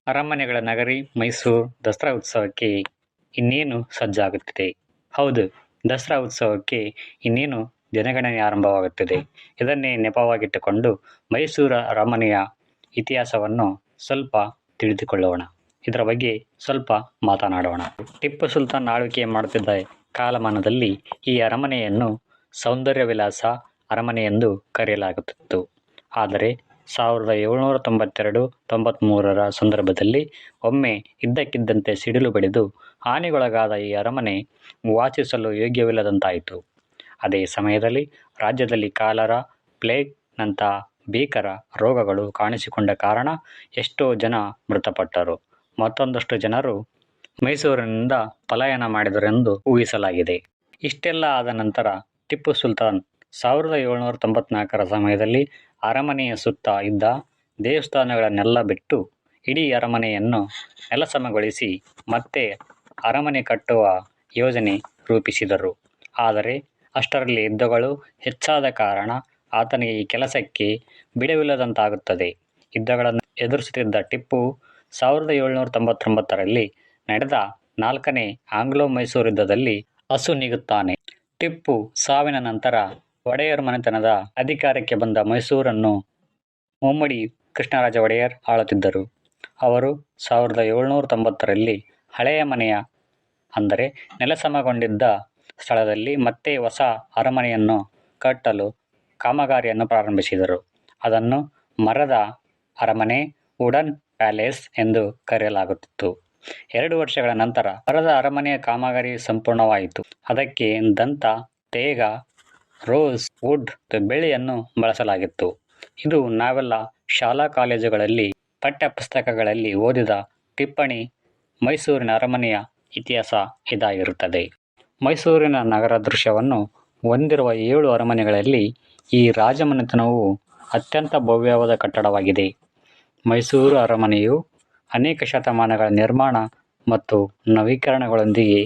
ಅರಮನೆಗಳ ನಗರಿ ಮೈಸೂರು ದಸರಾ ಉತ್ಸವಕ್ಕೆ ಇನ್ನೇನು ಸಜ್ಜಾಗುತ್ತಿದೆ. ಹೌದು, ದಸರಾ ಉತ್ಸವಕ್ಕೆ ಇನ್ನೇನು ದಿನಗಣನೆ ಆರಂಭವಾಗುತ್ತಿದೆ. ಇದನ್ನೇ ನೆಪವಾಗಿಟ್ಟುಕೊಂಡು ಮೈಸೂರು ಅರಮನೆಯ ಇತಿಹಾಸವನ್ನು ಸ್ವಲ್ಪ ತಿಳಿದುಕೊಳ್ಳೋಣ. ಇದರ ಬಗ್ಗೆ ಸ್ವಲ್ಪ ಮಾತನಾಡೋಣ. ಟಿಪ್ಪು ಸುಲ್ತಾನ್ ಆಳ್ವಿಕೆ ಮಾಡುತ್ತಿದ್ದ ಕಾಲಮಾನದಲ್ಲಿ ಈ ಅರಮನೆಯನ್ನು ಸೌಂದರ್ಯ ವಿಲಾಸ ಅರಮನೆ ಎಂದು ಕರೆಯಲಾಗುತ್ತಿತ್ತು. ಆದರೆ 1792-93ರ ಸಂದರ್ಭದಲ್ಲಿ ಒಮ್ಮೆ ಇದ್ದಕ್ಕಿದ್ದಂತೆ ಸಿಡಿಲು ಬಡಿದು ಹಾನಿಗೊಳಗಾದ ಈ ಅರಮನೆ ವಾಸಿಸಲು ಯೋಗ್ಯವಿಲ್ಲದಂತಾಯಿತು. ಅದೇ ಸಮಯದಲ್ಲಿ ರಾಜ್ಯದಲ್ಲಿ ಕಾಲರಾ, ಪ್ಲೇಗ್ ನಂಥ ಭೀಕರ ರೋಗಗಳು ಕಾಣಿಸಿಕೊಂಡ ಕಾರಣ ಎಷ್ಟೋ ಜನ ಮೃತಪಟ್ಟರು. ಮತ್ತೊಂದಷ್ಟು ಜನರು ಮೈಸೂರಿನಿಂದ ಪಲಾಯನ ಮಾಡಿದರೆಂದು ಊಹಿಸಲಾಗಿದೆ. ಇಷ್ಟೆಲ್ಲ ಆದ ನಂತರ ಟಿಪ್ಪು ಸುಲ್ತಾನ್ 1794ರ ಸಮಯದಲ್ಲಿ ಅರಮನೆಯ ಸುತ್ತ ಇದ್ದ ದೇವಸ್ಥಾನಗಳನ್ನೆಲ್ಲ ಬಿಟ್ಟು ಇಡೀ ಅರಮನೆಯನ್ನು ನೆಲಸಮಗೊಳಿಸಿ ಮತ್ತೆ ಅರಮನೆ ಕಟ್ಟುವ ಯೋಜನೆ ರೂಪಿಸಿದರು. ಆದರೆ ಅಷ್ಟರಲ್ಲಿ ಯುದ್ಧಗಳು ಹೆಚ್ಚಾದ ಕಾರಣ ಆತನಿಗೆ ಈ ಕೆಲಸಕ್ಕೆ ಬಿಡುವಿಲ್ಲದಂತಾಗುತ್ತದೆ. ಯುದ್ಧಗಳನ್ನು ಎದುರಿಸುತ್ತಿದ್ದ ಟಿಪ್ಪು 1799ರಲ್ಲಿ ನಡೆದ 4ನೇ ಆಂಗ್ಲೋ ಮೈಸೂರು ಯುದ್ಧದಲ್ಲಿ ಅಸುನೀಗುತ್ತಾನೆ. ಟಿಪ್ಪು ಸಾವಿನ ನಂತರ ಒಡೆಯರ್ ಮನೆತನದ ಅಧಿಕಾರಕ್ಕೆ ಬಂದ ಮೈಸೂರನ್ನು ಮುಮ್ಮಡಿ ಕೃಷ್ಣರಾಜ ಒಡೆಯರ್ ಆಳುತ್ತಿದ್ದರು. ಅವರು 1790ರಲ್ಲಿ ಹಳೆಯ ಮನೆಯ ಅಂದರೆ ನೆಲಸಮಗೊಂಡಿದ್ದ ಸ್ಥಳದಲ್ಲಿ ಮತ್ತೆ ಹೊಸ ಅರಮನೆಯನ್ನು ಕಟ್ಟಲು ಕಾಮಗಾರಿಯನ್ನು ಪ್ರಾರಂಭಿಸಿದರು. ಅದನ್ನು ಮರದ ಅರಮನೆ, ವುಡನ್ ಪ್ಯಾಲೇಸ್ ಎಂದು ಕರೆಯಲಾಗುತ್ತಿತ್ತು. 2 ವರ್ಷಗಳ ನಂತರ ಮರದ ಅರಮನೆಯ ಕಾಮಗಾರಿ ಸಂಪೂರ್ಣವಾಯಿತು. ಅದಕ್ಕೆ ದಂತ, ತೇಗ, ರೋಸ್ ವುಡ್, ಬೆಳ್ಳಿಯನ್ನು ಬಳಸಲಾಗಿತ್ತು. ಇದು ನಾವೆಲ್ಲ ಶಾಲಾ ಕಾಲೇಜುಗಳಲ್ಲಿ ಪಠ್ಯಪುಸ್ತಕಗಳಲ್ಲಿ ಓದಿದ ಟಿಪ್ಪಣಿ. ಮೈಸೂರಿನ ಅರಮನೆಯ ಇತಿಹಾಸ ಇದಾಗಿರುತ್ತದೆ. ಮೈಸೂರಿನ ನಗರ ದೃಶ್ಯವನ್ನು ಹೊಂದಿರುವ 7 ಅರಮನೆಗಳಲ್ಲಿ ಈ ರಾಜಮನೆತನವು ಅತ್ಯಂತ ಭವ್ಯವಾದ ಕಟ್ಟಡವಾಗಿದೆ. ಮೈಸೂರು ಅರಮನೆಯು ಅನೇಕ ಶತಮಾನಗಳ ನಿರ್ಮಾಣ ಮತ್ತು ನವೀಕರಣಗಳೊಂದಿಗೆ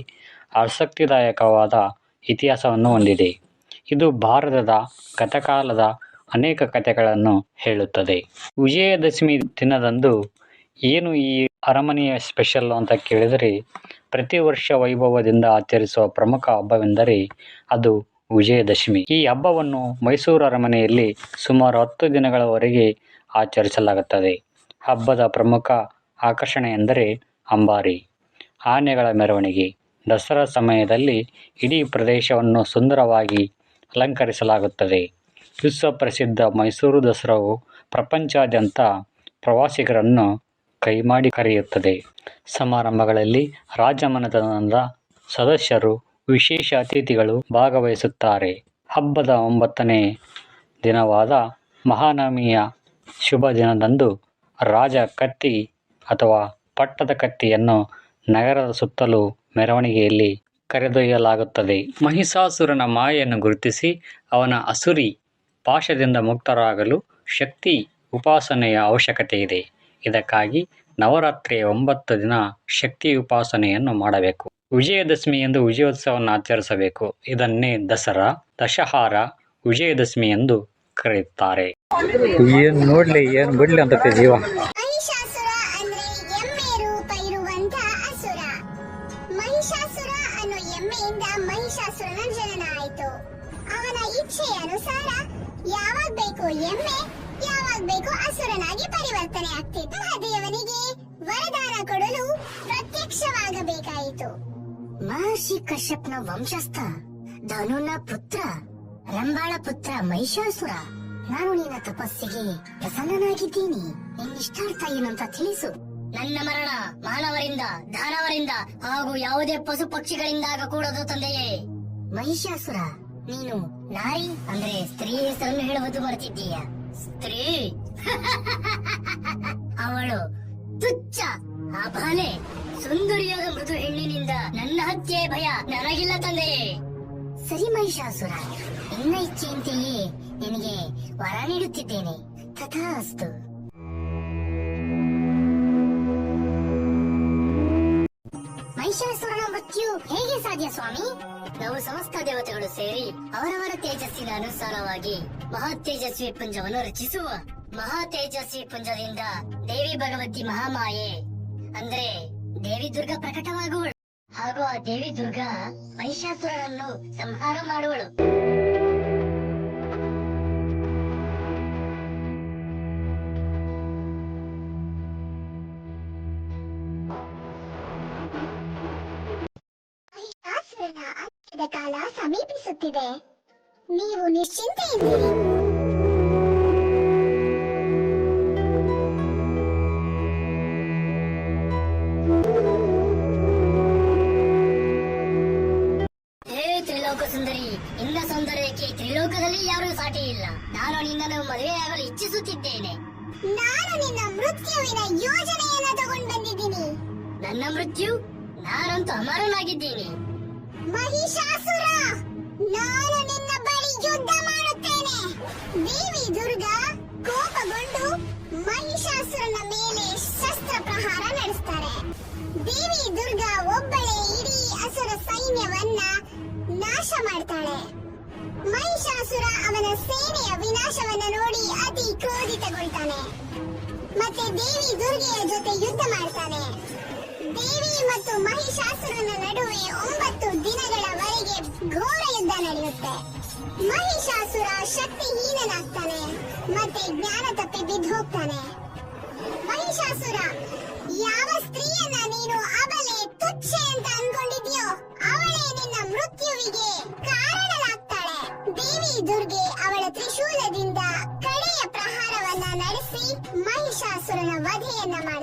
ಆಸಕ್ತಿದಾಯಕವಾದ ಇತಿಹಾಸವನ್ನು ಹೊಂದಿದೆ. ಇದು ಭಾರತದ ಗತಕಾಲದ ಅನೇಕ ಕಥೆಗಳನ್ನು ಹೇಳುತ್ತದೆ. ವಿಜಯದಶಮಿ ದಿನದಂದು ಏನು ಈ ಅರಮನೆಯ ಸ್ಪೆಷಲ್ ಅಂತ ಕೇಳಿದರೆ, ಪ್ರತಿ ವರ್ಷ ವೈಭವದಿಂದ ಆಚರಿಸುವ ಪ್ರಮುಖ ಹಬ್ಬವೆಂದರೆ ಅದು ವಿಜಯದಶಮಿ. ಈ ಹಬ್ಬವನ್ನು ಮೈಸೂರು ಅರಮನೆಯಲ್ಲಿ ಸುಮಾರು 10 ದಿನಗಳವರೆಗೆ ಆಚರಿಸಲಾಗುತ್ತದೆ. ಹಬ್ಬದ ಪ್ರಮುಖ ಆಕರ್ಷಣೆ ಎಂದರೆ ಅಂಬಾರಿ, ಆನೆಗಳ ಮೆರವಣಿಗೆ. ದಸರಾ ಸಮಯದಲ್ಲಿ ಇಡೀ ಪ್ರದೇಶವನ್ನು ಸುಂದರವಾಗಿ ಅಲಂಕರಿಸಲಾಗುತ್ತದೆ. ವಿಶ್ವಪ್ರಸಿದ್ಧ ಮೈಸೂರು ದಸರಾವು ಪ್ರಪಂಚಾದ್ಯಂತ ಪ್ರವಾಸಿಗರನ್ನು ಕೈಮಾಡಿ ಕರೆಯುತ್ತದೆ. ಸಮಾರಂಭಗಳಲ್ಲಿ ರಾಜಮನೆತನದ ಸದಸ್ಯರು, ವಿಶೇಷ ಅತಿಥಿಗಳು ಭಾಗವಹಿಸುತ್ತಾರೆ. ಹಬ್ಬದ 9ನೇ ದಿನವಾದ ಮಹಾನವಮಿಯ ಶುಭ ದಿನದಂದು ರಾಜ ಕತ್ತಿ ಅಥವಾ ಪಟ್ಟದ ಕತ್ತಿಯನ್ನು ನಗರದ ಸುತ್ತಲೂ ಮೆರವಣಿಗೆಯಲ್ಲಿ ಕರೆದೊಯ್ಯಲಾಗುತ್ತದೆ. ಮಹಿಷಾಸುರನ ಮಾಯೆಯನ್ನು ಗುರುತಿಸಿ ಅವನ ಅಸುರಿ ಪಾಶದಿಂದ ಮುಕ್ತರಾಗಲು ಶಕ್ತಿ ಉಪಾಸನೆಯ ಅವಶ್ಯಕತೆ ಇದೆ. ಇದಕ್ಕಾಗಿ ನವರಾತ್ರಿಯ 9 ದಿನ ಶಕ್ತಿ ಉಪಾಸನೆಯನ್ನು ಮಾಡಬೇಕು. ವಿಜಯದಶಮಿ ಎಂದು ವಿಜಯೋತ್ಸವವನ್ನು ಆಚರಿಸಬೇಕು. ಇದನ್ನೇ ದಸರಾ, ದಶಹಾರ, ವಿಜಯದಶಮಿ ಎಂದು ಕರೆಯುತ್ತಾರೆ. ಏನು ನೋಡ್ಲಿ ಏನು ಬಿಡ್ಲಿ ಅಂತ ಜೀವ. ಮಹಿಷಾಸುರ ಅಂದ್ರೆ ಎಮ್ಮೆ ರೂಪ ಇರುವಂತ ಅಸುರ. ಮಹಿಷಾಸುರ ಅನ್ನೋ ಎಮ್ಮೆಯಿಂದ ಮಹಿಷಾಸುರನ ಜನನ ಆಯಿತು. ಅವನ ಇಚ್ಛೆಯ ಅನುಸಾರ ಯಾವಾಗ ಬೇಕು ಎಮ್ಮೆ, ಯಾವಾಗ ಬೇಕು ಅಸುರನಾಗಿ ಪರಿವರ್ತನೆ ಆಗ್ತಿತ್ತು. ದೇವನಿಗೆ ವರದಾನ ಕೊಡಲು ಪ್ರತ್ಯಕ್ಷವಾಗಬೇಕಾಯಿತು. ಮಹರ್ಷಿ ಕಶ್ಯಪ್ನ ವಂಶಸ್ಥ, ಧನುನ ಪುತ್ರ, ರಂಬಾಳ ಪುತ್ರ ಮಹಿಷಾಸುರ, ನಾನು ನಿನ್ನ ತಪಸ್ಸಿಗೆ ಪ್ರಸನ್ನನಾಗಿದ್ದೀನಿ. ನಿನ್ನಿಷ್ಟಾರ್ಥ ಏನು ಅಂತ ತಿಳಿಸು. ನನ್ನ ಮರಣ ಮಾನವರಿಂದ, ದಾನವರಿಂದ ಹಾಗೂ ಯಾವುದೇ ಪಶು ಪಕ್ಷಿಗಳಿಂದ ಆಗಕೂಡದು ತಂದೆಯೇ. ಮಹಿಷಾಸುರ, ನೀನು ನಾರಿ ಅಂದ್ರೆ ಸ್ತ್ರೀ ಹೆಸರನ್ನು ಹೇಳುವುದು ಮರೆತಿದ್ದೀಯ. ಸ್ತ್ರೀ ಅವಳು ತುಚ್ಛ, ಅಬಲೆ, ಸುಂದರಿಯಾದ ಮೃದು ಹೆಣ್ಣಿನಿಂದ ನನ್ನ ಹತ್ಯೆ ಭಯ ನನಗಿಲ್ಲ ತಂದೆಯೇ. ಸರಿ ಮಹಿಷಾಸುರ, ನಿನ್ನ ಇಚ್ಛೆಯಂತೆಯೇ ನಿನಗೆ ವರ ನೀಡುತ್ತಿದ್ದೇನೆ. ತಥಾಸ್ತು. ಮಹಿಷಾಸುರನ ಮೃತ್ಯು ಹೇಗೆ ಸಾಧ್ಯ ಸ್ವಾಮಿ? ನಾವು ಸಮಸ್ತ ದೇವತೆಗಳು ಸೇರಿ ಅವರವರ ತೇಜಸ್ಸಿನ ಅನುಸಾರವಾಗಿ ಮಹಾ ತೇಜಸ್ವಿ ಪುಂಜವನ್ನು ರಚಿಸುವ. ಮಹಾ ತೇಜಸ್ವಿ ಪುಂಜದಿಂದ ದೇವಿ ಭಗವತಿ ಮಹಾಮಾಯೆ ಅಂದ್ರೆ ದೇವಿ ದುರ್ಗಾ ಪ್ರಕಟವಾಗುವಳು ಹಾಗೂ ಆ ದೇವಿ ದುರ್ಗಾ ಮಹಿಷಾಸುರನನ್ನು ಸಂಹಾರ ಮಾಡುವಳು. ಮಹಿಷಾಸುರನ ಅಂತ್ಯದ ಕಾಲ ಸಮೀಪಿಸುತ್ತಿದೆ. ನೀವು ನಿಶ್ಚಿಂತೆಯಿಂದಿರಿ. ಹೇ ತ್ರಿಲೋಕ ಸುಂದರಿ, ನಿನ್ನ ಸೌಂದರ್ಯಕ್ಕೆ ತ್ರಿಲೋಕದಲ್ಲಿ ಯಾರೂ ಸಾಟಿ ಇಲ್ಲ. ನಾನು ನಿನ್ನನ್ನು ಮದುವೆಯಾಗಲು ಇಚ್ಛಿಸುತ್ತಿದ್ದೇನೆ. ನಾನು ನಿನ್ನ ಮೃತ್ಯುವಿನ ಯೋಜನೆಯನ್ನ ತಗೊಂಡು ಬಂದಿದ್ದೀನಿ. ನನ್ನ ಮೃತ್ಯು? ನಾನಂತೂ ಅಮರನಾಗಿದ್ದೀನಿ. ಮಹಿಷಾಸುರ, ನಾನು ನಿನ್ನ ಬಳಿ ಯುದ್ಧ ಮಾಡುತ್ತೇನೆ. ದೇವಿ ದುರ್ಗಾ ಕೋಪಗೊಂಡು ಮಹಿಷಾಸುರನ ಮೇಲೆ ಶಸ್ತ್ರ ಪ್ರಹಾರ ನಡೆಸ್ತಾರೆ. ದೇವಿ ದುರ್ಗಾ ಒಬ್ಬಳೇ ಇಡೀ ಅಸುರ ಸೈನ್ಯವನ್ನ ನಾಶ ಮಾಡ್ತಾಳೆ. ಮಹಿಷಾಸುರ ಅವನ ಸೇನೆಯ ವಿನಾಶವನ್ನ ನೋಡಿ ಅತಿ ಕ್ರೋಧಿತಗೊಳ್ತಾನೆ. ಮತ್ತೆ ದೇವಿ ದುರ್ಗೆಯ ಜೊತೆ ಯುದ್ಧ ಮಾಡ್ತಾನೆ. ದೇವಿ ಮತ್ತು ಮಹಿಷಾಸುರನ ನಡುವೆ 9 ದಿನಗಳವರೆಗೆ ಘೋರ ಯುದ್ಧ ನಡೆಯುತ್ತೆ. ಮಹಿಷಾಸುರ ಶಕ್ತಿಹೀನನಾಗ್ತಾನೆ ಮತ್ತೆ ಜ್ಞಾನ ತಪ್ಪಿ ಬಿದ್ದು ಹೋಗ್ತಾನೆ. ಮಹಿಷಾಸುರ, ಯಾವ ಸ್ತ್ರೀಯನ್ನ ನೀನು ಅಬಲೆ ತುಚ್ಛೆ ಅಂತ ಅನ್ಕೊಂಡಿದ್ಯೋ ಅವಳೇ ನಿನ್ನ ಮೃತ್ಯುವಿಗೆ ಕಾರಣನಾಗ್ತಾಳೆ. ದೇವಿ ದುರ್ಗೆ ಅವಳ ತ್ರಿಶೂಲದಿಂದ ಕಡೆಯ ಪ್ರಹಾರವನ್ನ ನಡೆಸಿ ಮಹಿಷಾಸುರನ ವಧೆಯನ್ನ ಮಾಡಿ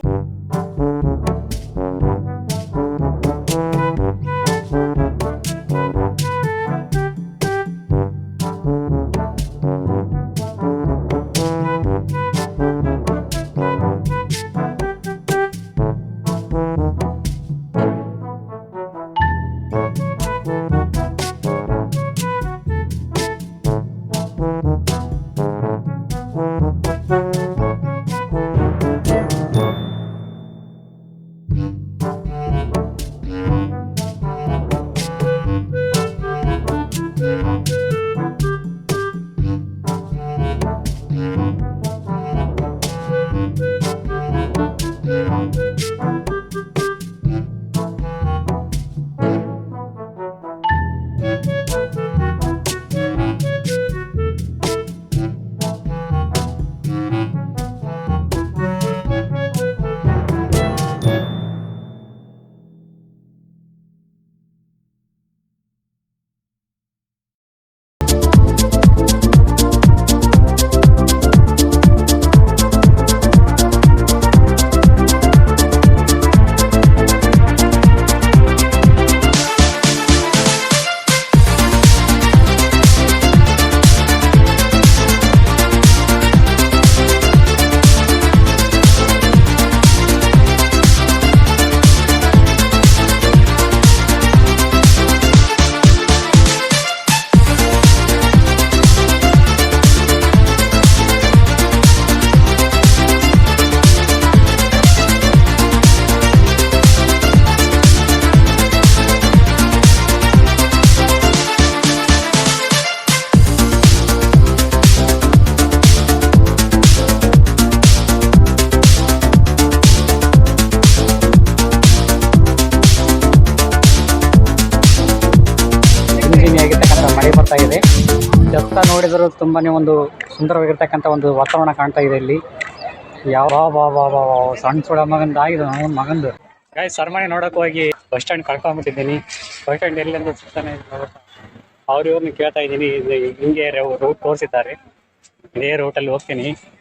ಮಳೆ ಬರ್ತಾ ಇದೆ. ಎತ್ತ ನೋಡಿದರೂ ತುಂಬಾನೇ ಒಂದು ಸುಂದರವಾಗಿರ್ತಕ್ಕಂಥ ಒಂದು ವಾತಾವರಣ ಕಾಣ್ತಾ ಇದೆ ಇಲ್ಲಿ. ಯಾವ ಸಣ್ಣ ಸುಳ ಮಗಂದು ಆಗಿದೆ ಅವನ ಮಗಂದು. ಗಾಯ್ಸ್, ಅರಮನೆ ನೋಡೋಕೆ ಹೋಗಿ ಬಸ್ ಸ್ಟ್ಯಾಂಡ್ ಕಳ್ಕೊಂಡ್ಬಿಟ್ಟಿದ್ದೀನಿ. ಬಸ್ ಸ್ಟ್ಯಾಂಡ್ ಎಲ್ಲಿ ಅಂತ ಸುತ್ತಾನೆ ಅವ್ರು ಇವ್ರನ್ನ ಕೇಳ್ತಾ ಇದ್ದೀನಿ. ಹಿಂಗೆ ರೂಟ್ ತೋರಿಸಿದ್ದಾರೆ. ಇದೇ ರೂಟಲ್ಲಿ ಹೋಗ್ತೀನಿ.